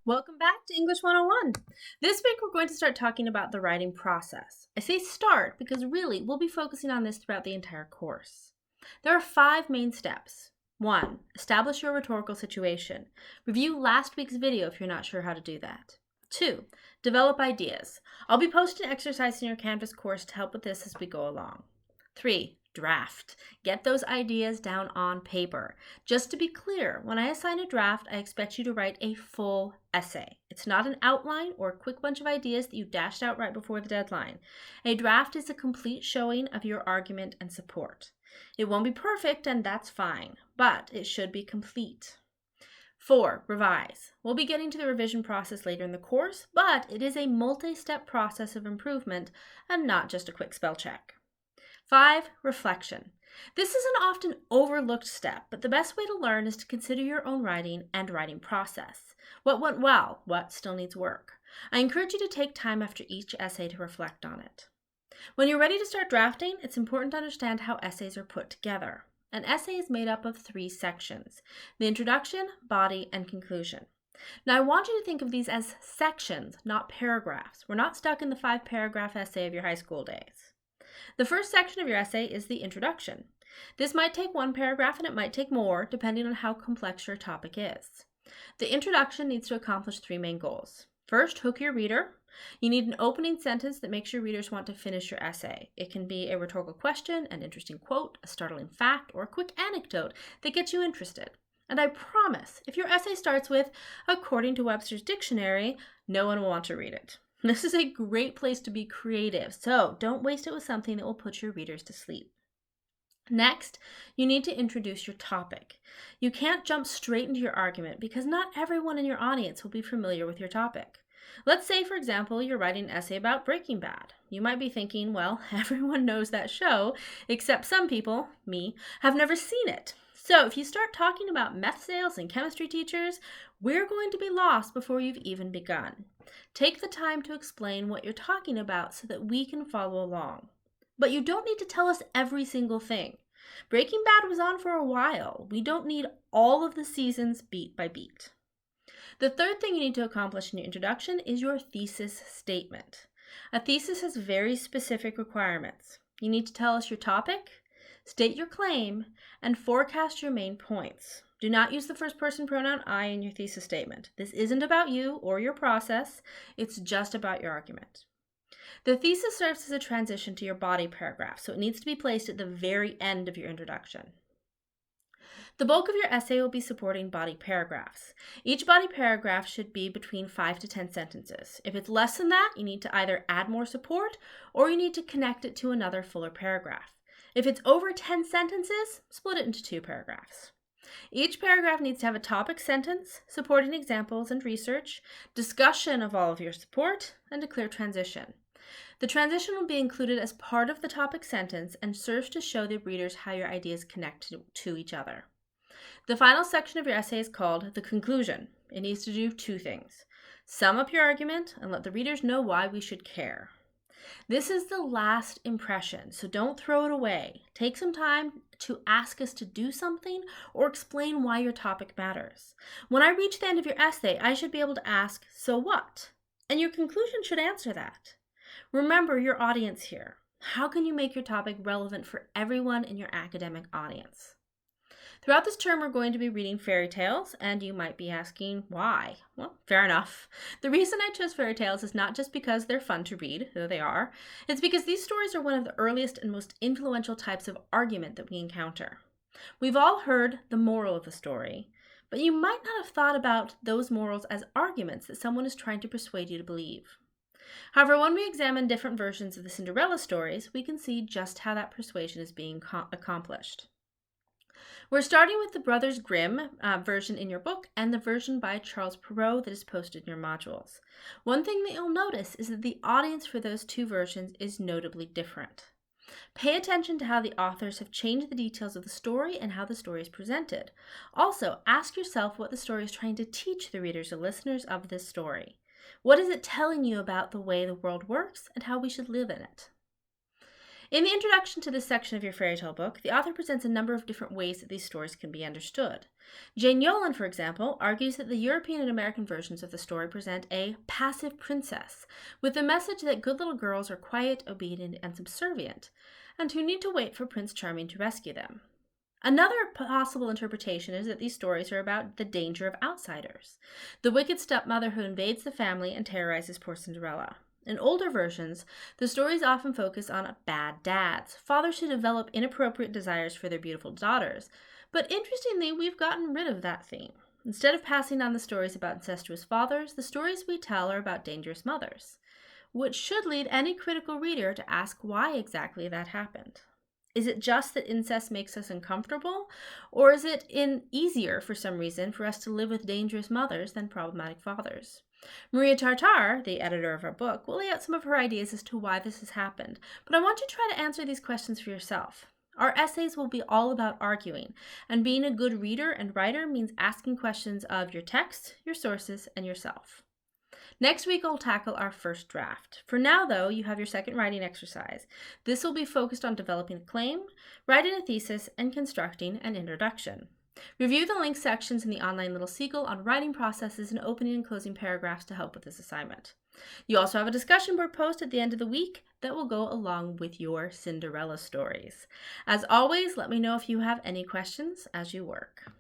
Welcome back to English 101. This week we're going to start talking about the writing process. I say start because really we'll be focusing on this throughout the entire course. There are 5 main steps. 1. Establish your rhetorical situation. Review last week's video if you're not sure how to do that. 2. Develop ideas. I'll be posting an exercise in your Canvas course to help with this as we go along. 3. Draft. Get those ideas down on paper. Just to be clear, when I assign a draft, I expect you to write a full essay. It's not an outline or a quick bunch of ideas that you dashed out right before the deadline. A draft is a complete showing of your argument and support. It won't be perfect, and that's fine, but it should be complete. 4. Revise. We'll be getting to the revision process later in the course, but it is a multi-step process of improvement and not just a quick spell check. 5. Reflection. This is an often overlooked step, but the best way to learn is to consider your own writing and writing process. What went well? What still needs work? I encourage you to take time after each essay to reflect on it. When you're ready to start drafting, it's important to understand how essays are put together. An essay is made up of 3 sections: the introduction, body, and conclusion. Now, I want you to think of these as sections, not paragraphs. We're not stuck in the 5-paragraph essay of your high school days. The first section of your essay is the introduction. This might take 1 paragraph and it might take more, depending on how complex your topic is. The introduction needs to accomplish 3 main goals. First, hook your reader. You need an opening sentence that makes your readers want to finish your essay. It can be a rhetorical question, an interesting quote, a startling fact, or a quick anecdote that gets you interested. And I promise, if your essay starts with, according to Webster's dictionary, no one will want to read it. This is a great place to be creative, so don't waste it with something that will put your readers to sleep. Next, you need to introduce your topic. You can't jump straight into your argument because not everyone in your audience will be familiar with your topic. Let's say, for example, you're writing an essay about Breaking Bad. You might be thinking, well, everyone knows that show, except some people, me, have never seen it. So if you start talking about meth sales and chemistry teachers, we're going to be lost before you've even begun. Take the time to explain what you're talking about so that we can follow along. But you don't need to tell us every single thing. Breaking Bad was on for a while. We don't need all of the seasons beat by beat. The third thing you need to accomplish in your introduction is your thesis statement. A thesis has very specific requirements. You need to tell us your topic, state your claim, and forecast your main points. Do not use the first person pronoun I in your thesis statement. This isn't about you or your process. It's just about your argument. The thesis serves as a transition to your body paragraph, so it needs to be placed at the very end of your introduction. The bulk of your essay will be supporting body paragraphs. Each body paragraph should be between 5 to 10 sentences. If it's less than that, you need to either add more support or you need to connect it to another fuller paragraph. If it's over 10 sentences, split it into 2 paragraphs. Each paragraph needs to have a topic sentence, supporting examples and research, discussion of all of your support, and a clear transition. The transition will be included as part of the topic sentence and serves to show the readers how your ideas connect to each other. The final section of your essay is called the conclusion. It needs to do 2 things: sum up your argument and let the readers know why we should care. This is the last impression, so don't throw it away. Take some time to ask us to do something or explain why your topic matters. When I reach the end of your essay, I should be able to ask, so what? And your conclusion should answer that. Remember your audience here. How can you make your topic relevant for everyone in your academic audience? Throughout this term, we're going to be reading fairy tales, and you might be asking why. Well, fair enough. The reason I chose fairy tales is not just because they're fun to read, though they are. It's because these stories are one of the earliest and most influential types of argument that we encounter. We've all heard the moral of the story, but you might not have thought about those morals as arguments that someone is trying to persuade you to believe. However, when we examine different versions of the Cinderella stories, we can see just how that persuasion is being accomplished. We're starting with the Brothers Grimm version in your book and the version by Charles Perrault that is posted in your modules. One thing that you'll notice is that the audience for those 2 versions is notably different. Pay attention to how the authors have changed the details of the story and how the story is presented. Also, ask yourself what the story is trying to teach the readers or listeners of this story. What is it telling you about the way the world works and how we should live in it? In the introduction to this section of your fairy tale book, the author presents a number of different ways that these stories can be understood. Jane Yolen, for example, argues that the European and American versions of the story present a passive princess, with the message that good little girls are quiet, obedient, and subservient, and who need to wait for Prince Charming to rescue them. Another possible interpretation is that these stories are about the danger of outsiders, the wicked stepmother who invades the family and terrorizes poor Cinderella. In older versions, the stories often focus on bad dads, fathers who develop inappropriate desires for their beautiful daughters. But interestingly, we've gotten rid of that theme. Instead of passing on the stories about incestuous fathers, the stories we tell are about dangerous mothers, which should lead any critical reader to ask why exactly that happened. Is it just that incest makes us uncomfortable, or is it easier for some reason for us to live with dangerous mothers than problematic fathers? Maria Tartar, the editor of our book, will lay out some of her ideas as to why this has happened, but I want you to try to answer these questions for yourself. Our essays will be all about arguing, and being a good reader and writer means asking questions of your text, your sources, and yourself. Next week, I'll tackle our first draft. For now, though, you have your second writing exercise. This will be focused on developing a claim, writing a thesis, and constructing an introduction. Review the link sections in the online Little Seagull on writing processes and opening and closing paragraphs to help with this assignment. You also have a discussion board post at the end of the week that will go along with your Cinderella stories. As always, let me know if you have any questions as you work.